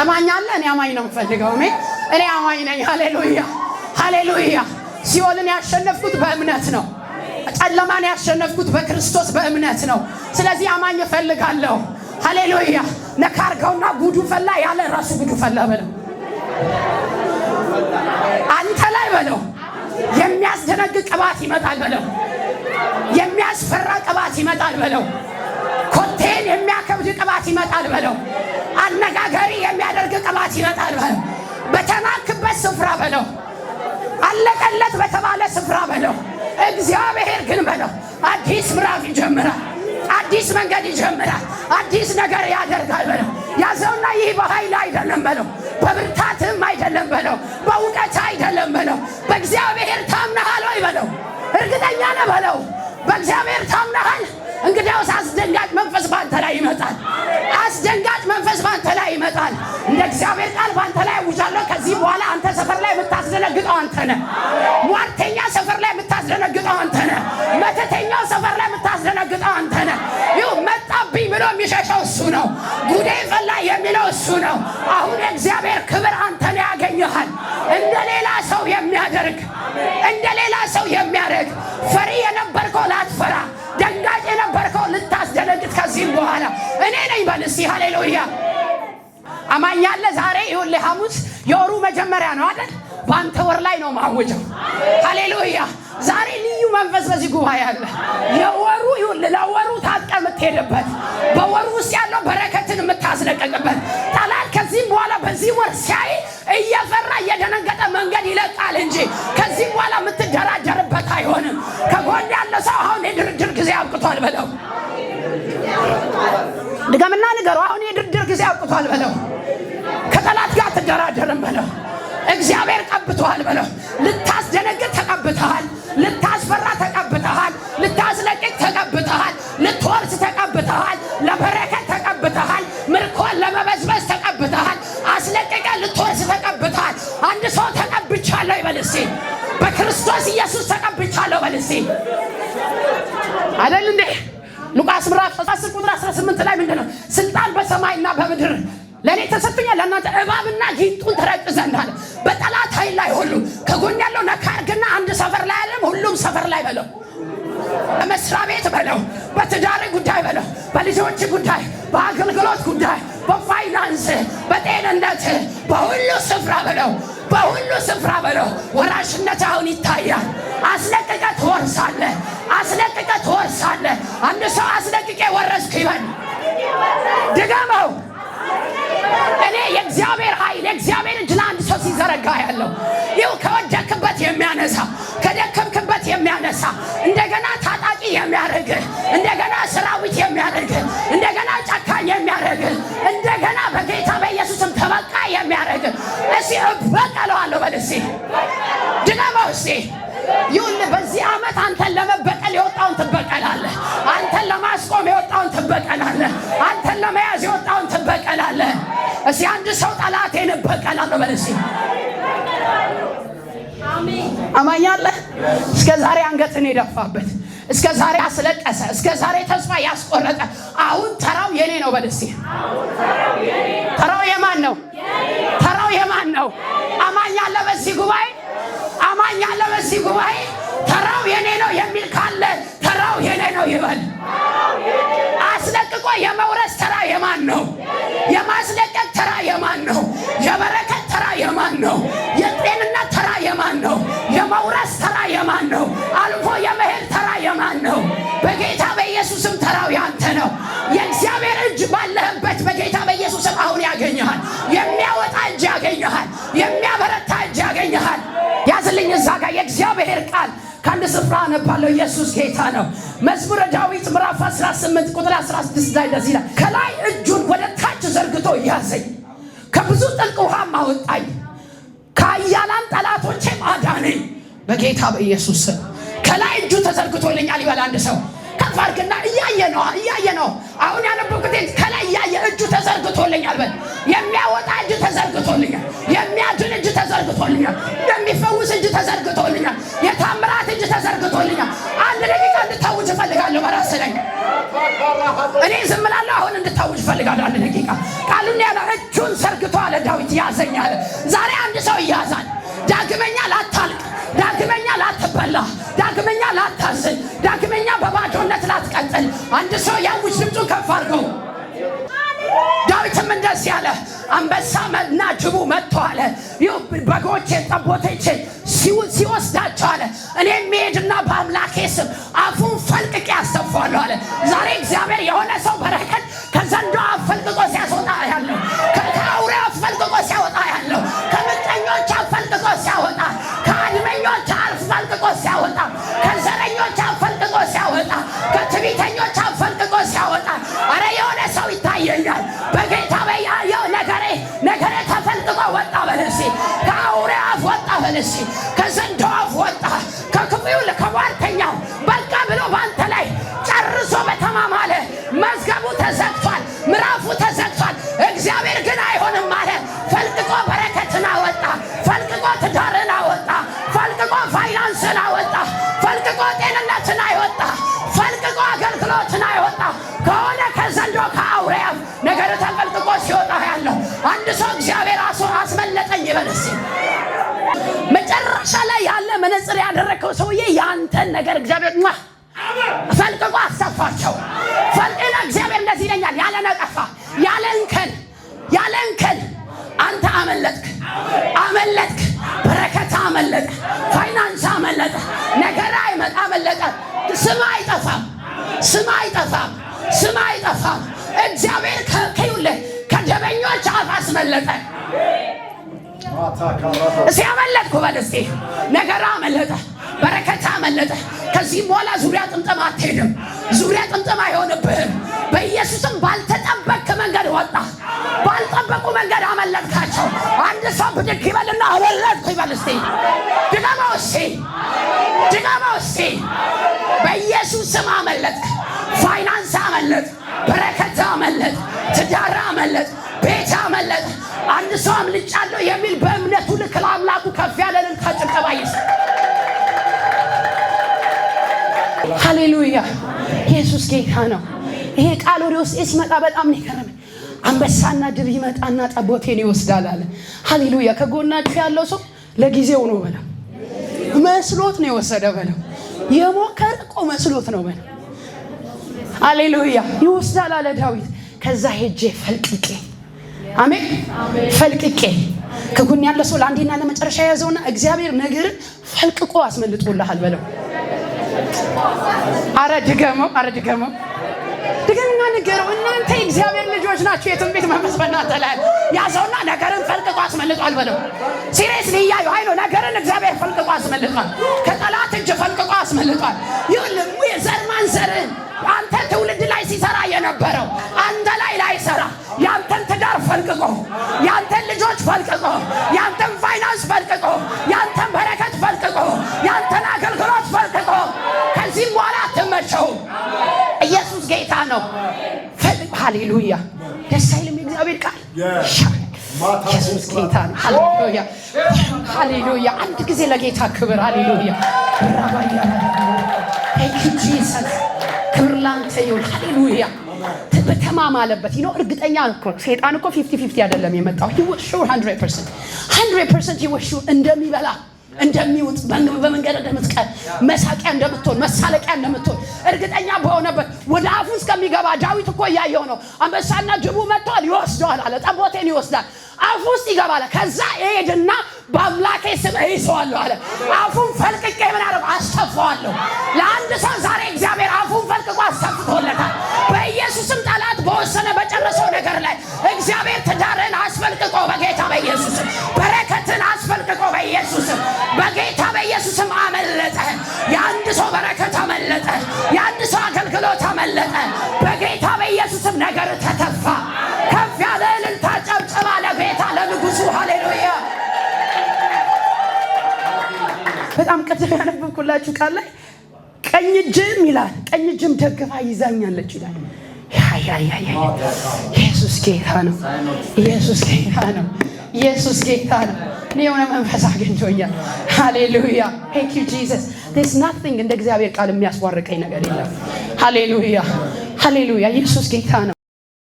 አማኝ አለ። እኔ አማኝ ነው የምፈልገው። እኔ አማኝ ነኝ። ሃሌሉያ ሃሌሉያ። ሲኦልን ያሸነፍኩት በእምነት ነው። ጨለማን ያሸነፍኩት በክርስቶስ በእምነት ነው። ስለዚህ አማኝ እፈልጋለሁ። ሃሌሉያ። ነካርገውና ጉዱ ፈላ ያለ ራሱ ጉዱ ፈላ በለው። አንተ ላይ በለው የሚያስደነግጥ ቅባት ይመጣል በለው። የሚያስፈራ ቅባት ይመጣል በለው። ኮቴን የሚያከብድ ቅባት ይመጣል በለው። አነጋገሪ የሚያደርግ ቅባት ይመጣል በለው። በተናክበት ስፍራ በለው። አለቀለት በተባለ ስፍራ በለው። እግዚአብሔር ግን በለው አዲስ ምዕራፍ ይጀምራል። አዲስ መንገድ ይጀምራል። አዲስ ነገር ያደርጋል በለው። ያዘውና ይህ በኃይል አይደለም በለው። በብርታትም አይደለም በለው። በእውቀት አይደለም በለው። በእግዚአብሔር ታምነሃል ወይ በለው። እርግጠኛ ነህ በለው። በእግዚአብሔር ታምነሃል። እንግዲያውስ አስደንጋጭ መንፈስ ባንተ ላይ ይመጣል። አስደንጋጭ መንፈስ ባንተ ላይ ይመጣል። እንደ እግዚአብሔር ቃል ባንተ ላይ አውጃለሁ። ከዚህ በኋላ አንተ ሰፈር ላይ የምታስደነግጠው አንተ ነህ። ሟርተኛ ሰፈር ላይ የምታስደነግጠው አንተ ነህ። መተተኛው ሰፈር ላይ የምታስደነግጠው አንተ ነህ። ይኸው መጣብኝ ብሎ የሚሸሸው እሱ ነው። ጉዴ ፈላ የሚለው እሱ ነው። አሁን የእግዚአብሔር ክብር አንተን ያገኘሃል። እንደ ሌላ ሰው የሚያደርግ ፈሪ የነበርከው ላትፈራ፣ ደንጋጭ የነበርከው ልታስደነግጥ ከዚህም በኋላ እኔ ነኝ በል እስቲ። ሃሌሉያ። አማኝ አለ። ዛሬ ይኸውልህ ሐሙስ የወሩ መጀመሪያ ነው አይደል? በአንተ ወር ላይ ነው ማወጃው። ሃሌሉያ። ዛሬ ልዩ መንፈስ በዚህ ጉባኤ አለ። የወሩ ይኸውልህ ለወሩ ታጥቀህ የምትሄድበት፣ በወሩ ውስጥ ያለው በረከትን የምታስለቀቅበት። ጠላት ከዚህም በኋላ በዚህ ወር ሲያይ እየፈራ እየደነገጠ መንገድ ይለቃል እንጂ ከዚህም በኋላ የምትደራደርበት አይሆንም። ከጎን ያለ ሰው አሁን የድርድር ጊዜ አብቅቷል በለው። ድገምና ንገሩ። አሁን የድርድር ጊዜ አብቅቷል በለው። ከጠላት ጋር ትደራደርም በለው። እግዚአብሔር ቀብቶሃል በለው። ልታስደነግጥ ተቀብተሃል። ልታስፈራ ተቀብተሃል። ልታስለቅቅ ተቀብተሃል። ልትወርስ ተቀብተሃል። ለበረከት ተቀብተሃል። ምርኮን ለመበዝበዝ ተቀብተሃል። አስለቅቀ ልትወርስ ተቀብተሃል። አንድ ሰው ተቀብቻለሁ ይበል እስቲ። በክርስቶስ ኢየሱስ ተቀብቻለሁ በል እስቲ። አይደል እንዴ? ሉቃስ ምዕራፍ 10 ቁጥር 18 ላይ ምንድነው? ስልጣን በሰማይና በምድር ለኔ ተሰጥቶኛል፣ ለእናንተ እባብና ጊንጡን ትረግጥ ዘንድ አለ። በጠላት ኃይል ላይ ሁሉ ከጎን ያለው ነካርግና አንድ ሰፈር ላይ አይደለም፣ ሁሉም ሰፈር ላይ በለው። በመስሪያ ቤት በለው፣ በትዳር ጉዳይ በለው፣ በልጆች ጉዳይ፣ በአገልግሎት ጉዳይ፣ በፋይናንስ፣ በጤንነት፣ በሁሉ ስፍራ በለው። በሁሉ ስፍራ በለው። ወራሽነት አሁን ይታያል። አስለቅቀ ትወርሳለህ። አስለቅቀ ትወርሳለህ። አንድ ሰው አስለቅቄ ወረስኩ ይበል። ድገመው። እኔ የእግዚአብሔር ኃይል የእግዚአብሔር እጅ ለአንድ ሰው ሲዘረጋ ያለው ይኸው ከወደክበት የሚያነሳ ከደከምክበት የሚያነሳ እንደገና ታጣቂ የሚያደርግ እንደገና ሰራዊት የሚያደርግ እንደገና ጨካኝ የሚያደርግ እንደገና በጌታ በኢየሱስም ተበቃ የሚያደርግ እስቲ እበቀለዋለሁ በል እስቲ። ድገመው እስቲ። ይሁን በዚህ ዓመት አንተን ለመበቀል የወጣውን ትበቀላለህ። አንተን ለማስቆም የወጣውን ትበቀላለህ። አንተን ለመያዝ የወጣውን ትበቀላለህ። እስቲ አንድ ሰው ጠላቴን እበቀላለሁ በል እስቲ። አማኝ አለ። እስከ ዛሬ አንገትን የደፋበት፣ እስከ ዛሬ አስለቀሰ፣ እስከ ዛሬ ተስፋ ያስቆረጠ አሁን ተራው የኔ ነው በል እስቲ። ተራው የማን ነው? ተራው የማን ነው? አማኝ አለ በዚህ ጉባኤ። አማኝ አለ በዚህ ጉባኤ። ተራው የኔ ነው የሚል ካለ ተራው የኔ ነው ይበል። አስለቅቆ የመውረስ ተራ የማን ነው? የማስለቀቅ ተራ የማን ነው? የበረከት ተራ የማን ነው? የጤንነት ተራ የማን ነው? የመውረስ ተራ የማን ነው? አልፎ የመሄድ ተራ የማን ነው? በጌታ በኢየሱስም ተራው ያንተ ነው። የእግዚአብሔር እጅ ባለህበት በጌታ በኢየሱስም አሁን ያገኘሃል። የሚያወጣ እጅ ያገኘሃል። የሚያበረታ እጅ ያገኘሃል። ያዝልኝ እዛ ጋር የእግዚአብሔር ቃል ከአንድ ስፍራ አነባለሁ። ኢየሱስ ጌታ ነው። መዝሙረ ዳዊት ምዕራፍ 18 ቁጥር 16 ላይ እንደዚህ ይላል፣ ከላይ እጁን ወደ ታች ዘርግቶ ያዘኝ፣ ከብዙ ጥልቅ ውሃም አወጣኝ፣ ከኃያላን ጠላቶቼም አዳነኝ። በጌታ በኢየሱስ ስም ከላይ እጁ ተዘርግቶልኛል ይበል አንድ ሰው። ከፍ አድርግና እያየ ነው። አሁን ያነበብኩት ከላይ እያየ እጁ ተዘርግቶልኛል በል። የሚያወጣ እጅ ተዘርግቶልኛል። የሚያድን እጅ ተዘርግቶልኛል። የሚፈውስ እጅ ተዘርግቶልኛል። የታምራት እጅ ተዘርግቶልኛል። አንድ ደቂቃ እንድታውጅ እፈልጋለሁ በራስህ ላይ። እኔ ዝም እላለሁ። አሁን እንድታውጅ እፈልጋለሁ አንድ ደቂቃ። ቃሉን ያለ እጁን ዘርግቶ አለ ዳዊት ያዘኝ አለ። ዛሬ አንድ ሰው ይያዛል። ዳግመኛ ላታልቅ፣ ዳግመኛ ላትበላ፣ ዳግመኛ ላታዝን፣ ዳግመኛ በባዶነት ላትቀጥል አንድ ሰው ያውጅ። ድምፁን ከፍ አድርገው። ዳዊትም እንደዚህ አለ፣ አንበሳና ጅቡ መጥተዋል፣ በጎቼን ጠቦቶቼን ሲወስዳቸው አለ። እኔ የሚሄድና በአምላኬ ስም አፉን ፈልቅቄ ያስተፋዋለሁ አለ። ዛሬ እግዚአብሔር የሆነ ሰው በረከት ከዘንዶ አፍ ፈልቅቆ ሲያስወጣ ያለው፣ ከአውሬ አፍ ፈልቅቆ ሲያወጣ ያለው፣ ከምቀኞች አፍ ፈልቅቆ ሲያወጣ፣ ከአድመኞች አፍ ፈልቅቆ ሲያወጣ፣ ከዘረኞች አፍ ፈልቅቆ ሲያወጣ፣ ከትዕቢተኞች አፍ ፈልቅቆ ሲያወጣ፣ አረ የሆነ ሰው ይታየኛል በጌታ በያየው ነገሬ ተፈልቅቆ ወጣ በለሲ። ከአውሬ አፍ ወጣ በለሲ። ከዘንዶ አፍ ወጣ። ከክፉው ከሟርተኛው በቃ ብሎ ባንተ ላይ ጨርሶ በተማማለ መዝገቡ ተዘግቷል፣ ምዕራፉ ተዘግቷል። እግዚአብሔር ግን አይሆንም አለ። ፈልቅቆ በረከትን አወጣ፣ ፈልቅቆ ትዳርን አወጣ፣ ፈልቅቆ ፋይናንስን አወጣ፣ ፈልቅቆ ጤንነትን አወጣ፣ ፈልቅቆ አገልግሎትን አወጣ። ከሆነ ከዘንዶ ከአውሬ አፍ ነገር ተፈልቅቆ ሲወጣ ያለው አንድ ሰው እግዚአብሔር አስመለጠኝ ይበልስ። መጨረሻ ላይ ያለ መነጽር ያደረከው ሰውዬ ያንተን ነገር እግዚአብሔር ፈልቅቆ አሰፋቸው። ፈልቅና እግዚአብሔር እንደዚህ ይለኛል፣ ያለ ነቀፋ፣ ያለ እንከን አንተ አመለጥክ፣ በረከት አመለጠ፣ ፋይናንስ አመለጠ፣ ነገር አመለጠ። ስም አይጠፋም። እግዚአብሔር ከደበኞች አፍ አስመለጠ። እስኪ አመለጥኩ በል እስኪ። ነገር አመለጠ፣ በረከት አመለጠ። ከዚህ በኋላ ዙሪያ ጥምጥም አትሄድም፣ ዙሪያ ጥምጥም አይሆንብህም። በኢየሱስም ባልተጠበቅ መንገድ ወጣ፣ ባልጠበቁ መንገድ አመለጥካቸው። አንድ ሰው ብድግ ይበልና አመለጥኩ ይበል እስኪ። ድገመው እስኪ። በኢየሱስም አመለጥክ። ፋይናንስ አመለጥ፣ በረከት አመለጥ፣ ትዳር አመለጥ፣ ቤት አመለጥ። አንድ ሰው አምልጫለሁ የሚል በእምነቱ ልክ ለአምላኩ ከፍ ያለንን ከጭብጨባ ይስጥ። ሃሌሉያ! ኢየሱስ ጌታ ነው። ይሄ ቃል ወደ ውስጥ ሲመጣ በጣም ነው የከረመኝ። አንበሳና ድብ ይመጣና ጠቦቴን ይወስዳል አለ። ሃሌሉያ! ከጎናችሁ ያለው ሰው ለጊዜው ነው በለው፣ መስሎት ነው የወሰደ በለው፣ የሞከረ እኮ መስሎት ነው በለው። ሃሌሉያ! ይወስዳል አለ ዳዊት። ከዛ ሄጄ ፈልቅቄ፣ አሜን፣ ፈልቅቄ። ከጎን ያለ ሰው ለአንዴና ለመጨረሻ ያዘውና እግዚአብሔር ነገርን ፈልቅቆ አስመልጦልሃል በለው። አረ ድገመው ድገምና ንገረው። እናንተ እግዚአብሔር ልጆች ናችሁ። የትንቢት መንፈስ በእናንተ ላይ ያዘውና ነገርን ፈልቅቆ አስመልጧል በለው። ሲሪየስሊ እያዩ አይኖ ነገርን እግዚአብሔር ፈልቅቆ አስመልጧል። ከጠላት እጅ ፈልቅቆ አስመልጧል። ይሁንም የዘር ማንዘርን አንተ ትውልድ ላይ ሲሰራ የነበረው አንተ ላይ ላይሰራ ያንተን ትዳር ፈልቅቆ፣ ያንተን ልጆች ፈልቅቆ፣ ያንተን ፋይናንስ ፈልቅቆ፣ ያንተን በረከት ፈልቅቆ፣ ያንተን አገልግሎት ፈልቅቆ ከዚህም በኋላ አትመቸውም። ኢየሱስ ጌታ ነው። ሃሌሉያ! ደስ አይልም የእግዚአብሔር ቃል? ኢየሱስ ጌታ ነው። ሃሌሉያ! አንድ ጊዜ ለጌታ ክብር። ሃሌሉያ! ጂሰስ ክብር ላንተ ይሁን። ሃሌሉያ! በተማማለበት እርግጠኛ እኮ ሰይጣን እኮ 50-50 አይደለም የመጣው። he was sure 100% he was sure እንደሚበላ እንደሚውጥ በመንገድ እንደምትቀር መሳቂያ እንደምትሆን መሳለቂያ እንደምትሆን እርግጠኛ በሆነበት ወደ አፉ እስከሚገባ ዳዊት እኮ ያየው ነው። አንበሳና ጅቡ መጥቷል፣ ይወስደዋል አለ። ጠቦቴን ይወስዳል፣ አፉ ውስጥ ይገባል። ከዛ ይሄድና በአምላኬ ስም እይዘዋለሁ አለ። አፉን ፈልቅቄ ምን አረብ አስተፋዋለሁ። ለአንድ ሰው ዛሬ እግዚአብሔር አፉን ፈልቅቆ አስተፍቶለታል። በኢየሱስም ጠላት በወሰነ በጨረሰው ነገር ላይ እግዚአብሔር ትዳርን አስፈልቅቆ በጌታ በኢየሱስም፣ በረከትን አስፈልቅቆ በኢየሱስም፣ በጌታ በኢየሱስም አመለጠ። የአንድ ሰው በረከት አመለጠ። የአንድ ሰው አገልግሎት አመለጠ። በጌታ በኢየሱስም ነገር ተተፋ። ከፍ ያለ እልልታ ጨብጨባ ለጌታ ለንጉሱ። ሃሌሉያ! በጣም ቅድም ያነበብኩላችሁ ቃል ላይ ቀኝ እጅም ይላል፣ ቀኝ እጅም ደግፋ ይዛኛለች ይላል። ኢየሱስ ጌታ ነው። ኢየሱስ ጌታ ነው። ኢየሱስ ጌታ ነው። እኔ የሆነ መንፈስ አግኝቶኛል። ሃሌሉያ! ቴንክ ዩ ጂሰስ። there's nothing እንደ እግዚአብሔር ቃል የሚያስዋርቀኝ ነገር የለም። ሃሌሉያ! ሃሌሉያ! ኢየሱስ ጌታ ነው።